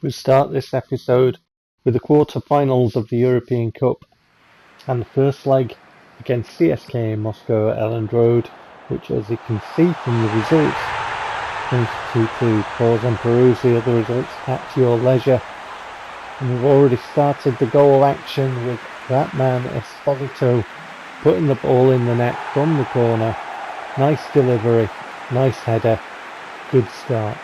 We start this episode with the quarter-finals of the European Cup and the first leg against CSKA Moscow at Elland Road, which, as you can see from the results, finished 2-2. Pause and peruse the other results at your leisure. And we've already started the goal action with that man Esposito putting the ball in the net from the corner. Nice delivery, nice header, good start.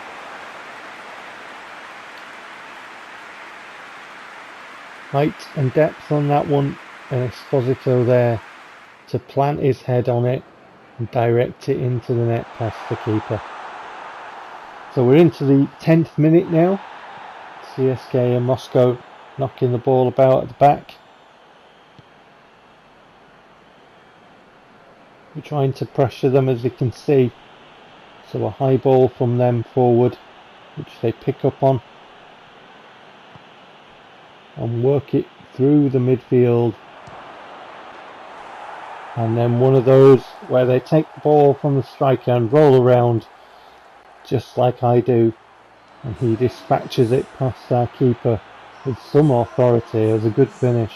Height and depth on that one, and Esposito there to plant his head on it and direct it into the net past the keeper. So we're into the 10th minute now. CSKA Moscow knocking the ball about at the back. We're trying to pressure them, as you can see. So a high ball from them forward, which they pick up on and work it through the midfield. And then one of those where they take the ball from the striker and roll around just like I do, and he dispatches it past our keeper with some authority. It was a good finish.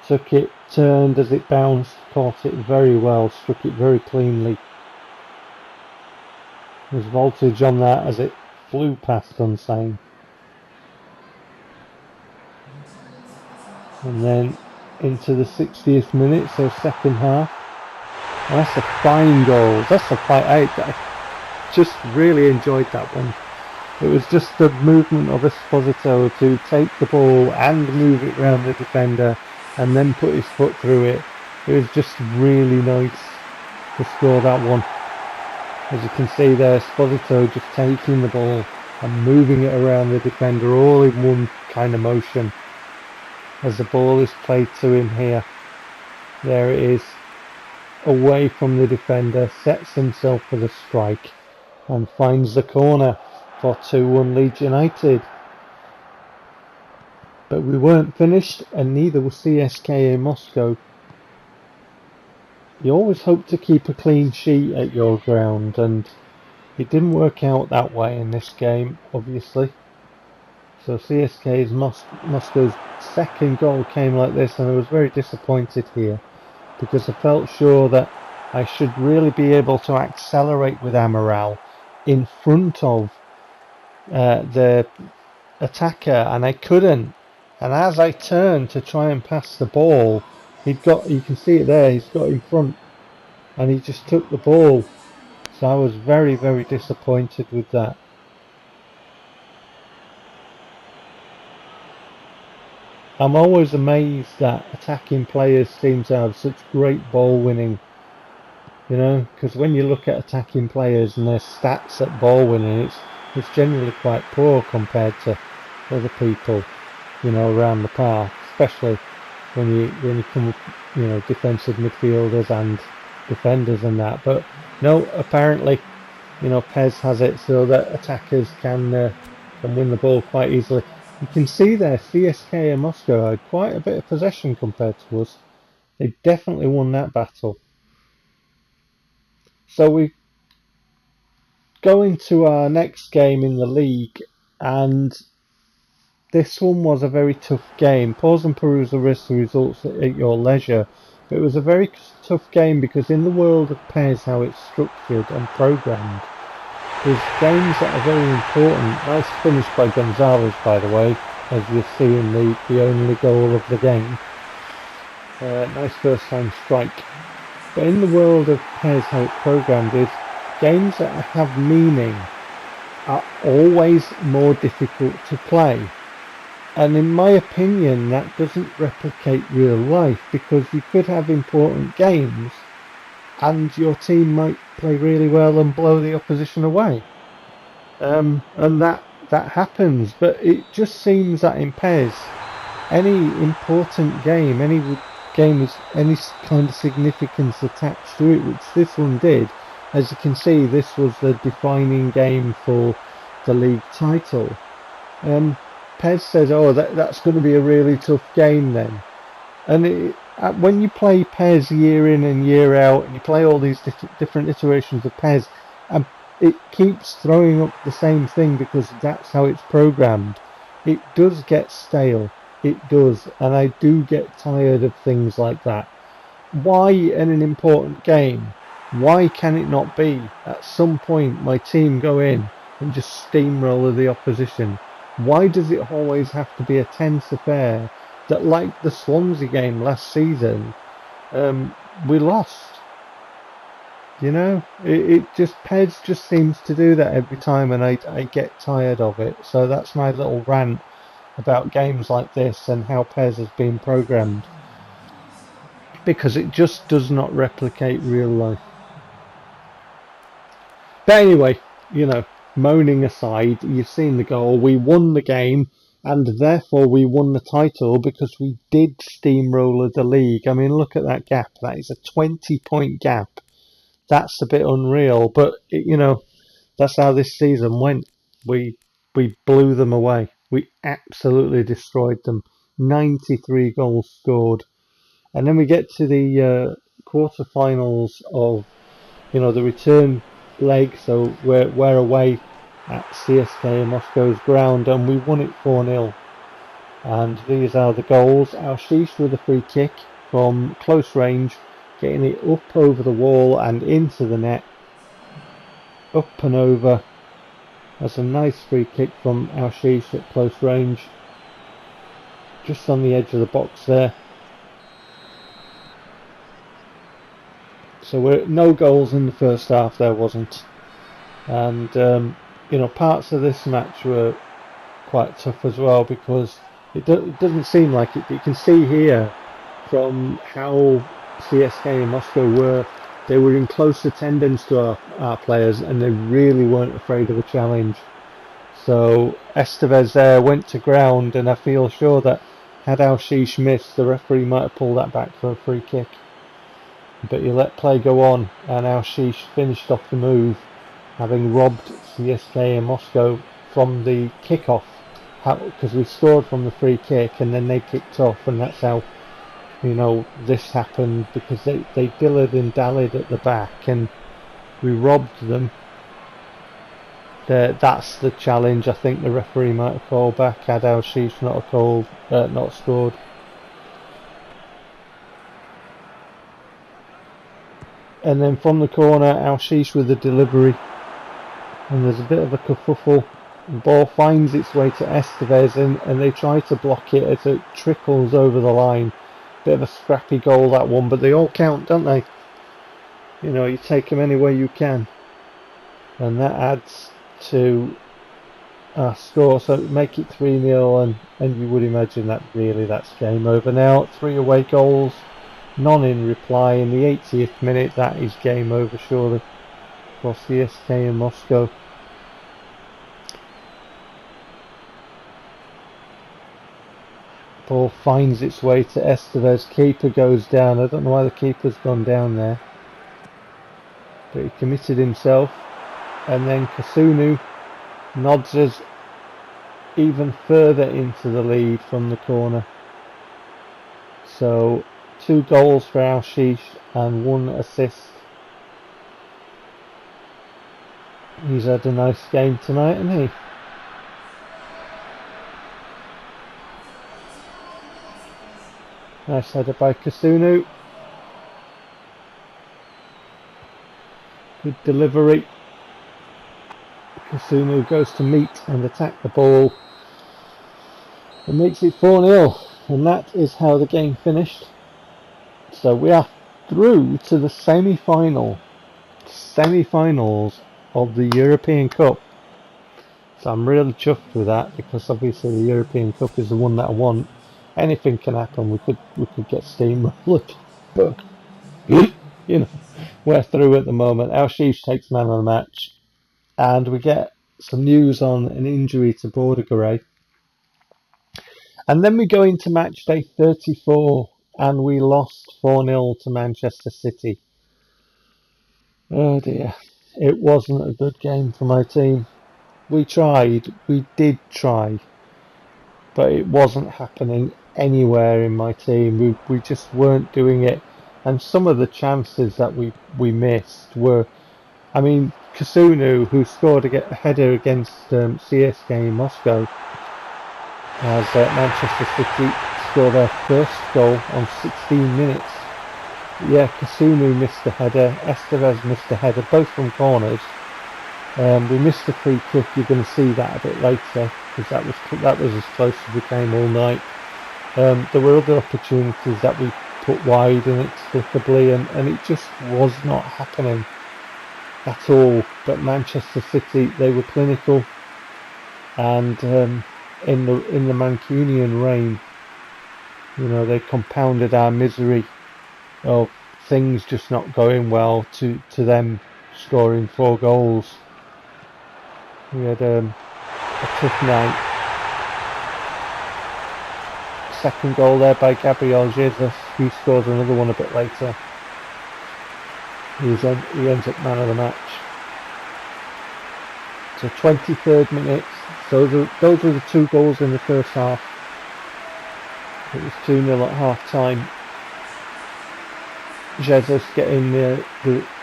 Took it, turned as it bounced, caught it very well, struck it very cleanly. There's voltage on that as it flew past unseen. And then into the 60th minute, so second half. And that's a fine goal. That's a fine. I just really enjoyed that one. It was just the movement of Esposito to take the ball and move it around the defender and then put his foot through it. It was just really nice to score that one. As you can see there, Esposito just taking the ball and moving it around the defender all in one kind of motion. As the ball is played to him here, there it is, away from the defender, sets himself for the strike and finds the corner for 2-1 Leeds United. But we weren't finished, and neither was CSKA Moscow. You always hope to keep a clean sheet at your ground, and it didn't work out that way in this game, obviously. So CSKA Moscow's second goal came like this, and I was very disappointed here because I felt sure that I should really be able to accelerate with Amaral in front of the attacker, and I couldn't. And as I turned to try and pass the ball, you can see it there, he's got in front and he just took the ball. So I was very, very disappointed with that. I'm always amazed that attacking players seem to have such great ball winning. You know, because when you look at attacking players and their stats at ball winning, it's generally quite poor compared to other people, you know, around the park, especially when you come with, you know, defensive midfielders and defenders and that. But no, apparently, you know, PES has it so that attackers can win the ball quite easily. You can see there, CSKA Moscow had quite a bit of possession compared to us. They definitely won that battle. So we go into our next game in the league, and this one was a very tough game. Pause and peruse the rest of the results at your leisure. But it was a very tough game because in the world of PES, how it's structured and programmed, there's games that are very important. Nice finish by Gonzalez, by the way, as you'll see in the only goal of the game. Nice first time strike. But in the world of PES, how it's programmed is games that have meaning are always more difficult to play. And in my opinion, that doesn't replicate real life, because you could have important games and your team might play really well and blow the opposition away. And that happens, but it just seems that in PES, any important game, any game with any kind of significance attached to it, which this one did, as you can see, this was the defining game for the league title. PES says, oh, that's going to be a really tough game then. And when you play PES year in and year out, and you play all these different iterations of PES, it keeps throwing up the same thing because that's how it's programmed. It does get stale. It does. And I do get tired of things like that. Why in an important game? Why can it not be at some point my team go in and just steamroller the opposition? Why does it always have to be a tense affair that, like the Swansea game last season, we lost? You know, it just, PES just seems to do that every time, and I get tired of it. So that's my little rant about games like this and how PES has been programmed, because it just does not replicate real life. But anyway, you know, moaning aside, you've seen the goal. We won the game, and therefore we won the title because we did steamroller the league. I mean, look at that gap. That is a 20-point gap. That's a bit unreal, but you know, that's how this season went. We blew them away. We absolutely destroyed them. 93 goals scored, and then we get to the quarterfinals of, you know, the return leg. So we're away at CSKA Moscow's ground, and we won it 4-0. And these are the goals. Alshish with a free kick from close range, getting it up over the wall and into the net. Up and over. That's a nice free kick from Alshish at close range. Just on the edge of the box there. So we're no goals in the first half, there wasn't. And, you know, parts of this match were quite tough as well, because it doesn't seem like it. You can see here from how CSKA Moscow were, they were in close attendance to our players, and they really weren't afraid of a challenge. So Estevez there went to ground, and I feel sure that had Alshish missed, the referee might have pulled that back for a free kick. But you let play go on, and Alshish finished off the move, having robbed CSKA Moscow from the kick-off, because we scored from the free kick and then they kicked off, and that's how, you know, this happened, because they dilled and dallied at the back and we robbed them. That's the challenge I think the referee might have called back had Alshish not scored. And then from the corner, Alshish with the delivery, and there's a bit of a kerfuffle. The ball finds its way to Estevez, and they try to block it as it trickles over the line. Bit of a scrappy goal, that one, but they all count, don't they? You know, you take them any way you can, and that adds to our score, so make it 3-0, and you would imagine that really that's game over now. 3 away goals, none in reply. In the 80th minute, that is game over surely for CSKA Moscow. Ball finds its way to Estevez. Keeper goes down. I don't know why the keeper's gone down there, but he committed himself. And then Kasunu nods us even further into the lead from the corner. So 2 goals for Alshish and 1 assist. He's had a nice game tonight, hasn't he? Nice header by Kasunu. Good delivery. Kasunu goes to meet and attack the ball and makes it 4-0, and that is how the game finished. So we are through to the semi-finals of the European Cup. So I'm really chuffed with that, because obviously the European Cup is the one that I want. Anything can happen. We could get steamrolled, but you know, we're through at the moment. Alshish takes man of the match, and we get some news on an injury to Bordegaray. And then we go into match day 34, and we lost 4-0 to Manchester City. Oh dear, it wasn't a good game for my team. We did try, but it wasn't happening anywhere in my team. We just weren't doing it, and some of the chances that we missed were, I mean, Kasunu, who scored a header against CSKA Moscow, as Manchester City score their first goal on 16 minutes. Yeah, Kasunu missed a header, Estevez missed a header, both from corners. We missed a free kick. You're going to see that a bit later, because that was as close as we came all night. There were other opportunities that we put wide inexplicably, and it just was not happening at all. But Manchester City, they were clinical, and in the Mancunian reign, you know, they compounded our misery of things just not going well to them scoring 4 goals. We had a tough night. Second goal there by Gabriel Jesus. He scores another one a bit later. He ends up man of the match. So 23rd minute. So those were the 2 goals in the first half. It was 2-0 at half time. Jesus getting the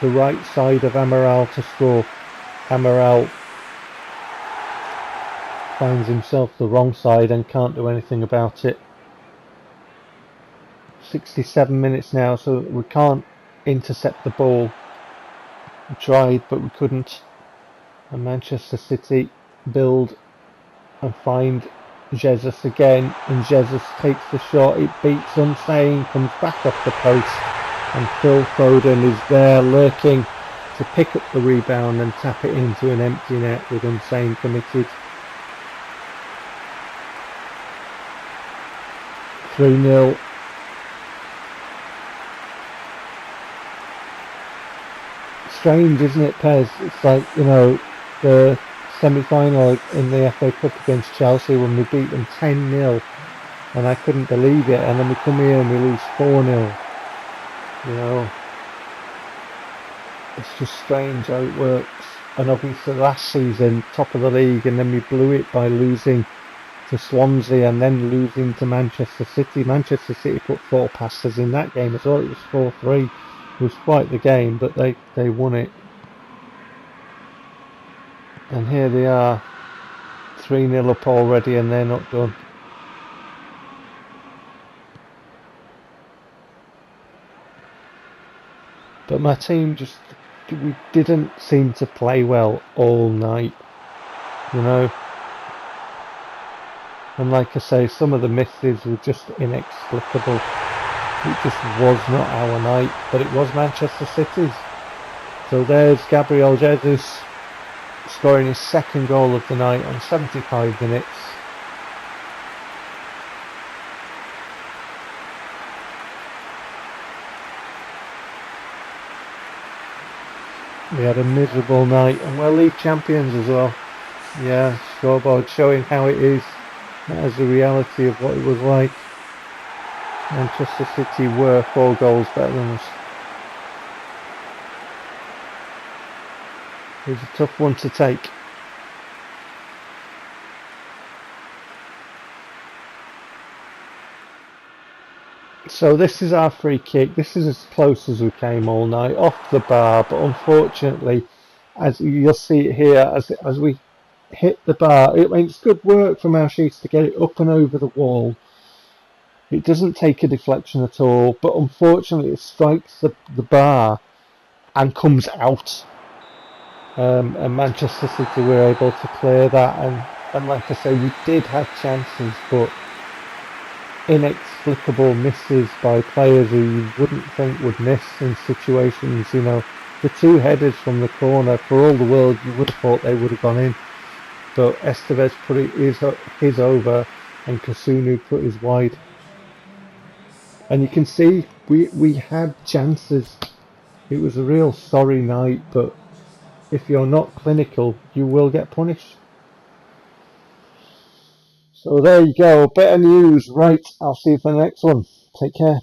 right side of Amaral to score. Amaral finds himself the wrong side and can't do anything about it. 67 minutes now, so we can't intercept the ball. We tried, but we couldn't. And Manchester City build and find Jesus again, and Jesus takes the shot. It beats Unsane, comes back off the post, and Phil Foden is there lurking to pick up the rebound and tap it into an empty net with Unsane committed. 3-0. Strange, isn't it, Pez? It's like, you know, the semi-final in the FA Cup against Chelsea when we beat them 10-0, and I couldn't believe it, and then we come here and we lose 4-0. You know, it's just strange how it works. And obviously last season, top of the league, and then we blew it by losing to Swansea and then losing to Manchester City. Manchester City put 4 past us in that game as well. It was 4-3. It was quite the game, but they won it. And here they are, 3-0 up already, and they're not done. But my team we didn't seem to play well all night, you know. And like I say, some of the misses were just inexplicable. It just was not our night, but it was Manchester City's. So there's Gabriel Jesus scoring his 2nd goal of the night on 75 minutes. We had a miserable night, and we're league champions as well. Yeah, scoreboard showing how it is. That is the reality of what it was like. Manchester City were 4 goals better than us. It was a tough one to take. So this is our free kick. This is as close as we came all night, off the bar, but unfortunately, as you'll see it here, as we hit the bar, it's good work from our sheets to get it up and over the wall. It doesn't take a deflection at all, but unfortunately it strikes the bar and comes out. And Manchester City were able to clear that, and like I say, we did have chances, but inexplicable misses by players who you wouldn't think would miss in situations. You know, the 2 headers from the corner, for all the world you would have thought they would have gone in, but Estevez put his over and Kasunu put his wide. And you can see we had chances. It was a real sorry night, but if you're not clinical, you will get punished. So there you go, better news. Right, I'll see you for the next one. Take care.